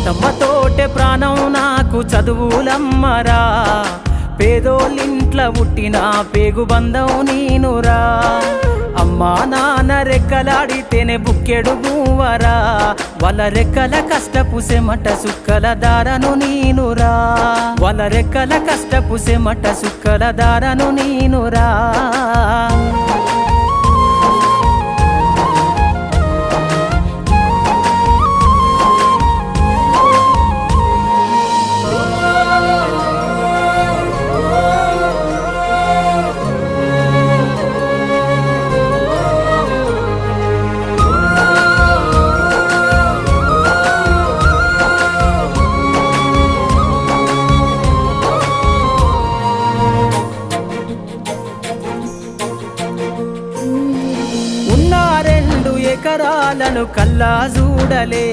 తోటే ప్రాణం నాకు చదువులమ్మరా, పేదోళ్ళింట్ల పుట్టిన పేగు బంధం నీనురా. అమ్మా నాన్న రెక్కలాడితేనే బుక్కెడు భూవరా, వాళ్ళ రెక్కల కష్టపు సెమట సుక్కల దారను నీనురా, వాళ్ళ రెక్కల కష్టపు సెమట సుక్కల దారను నీనురా. ఎకరాలను కల్లా చూడలే,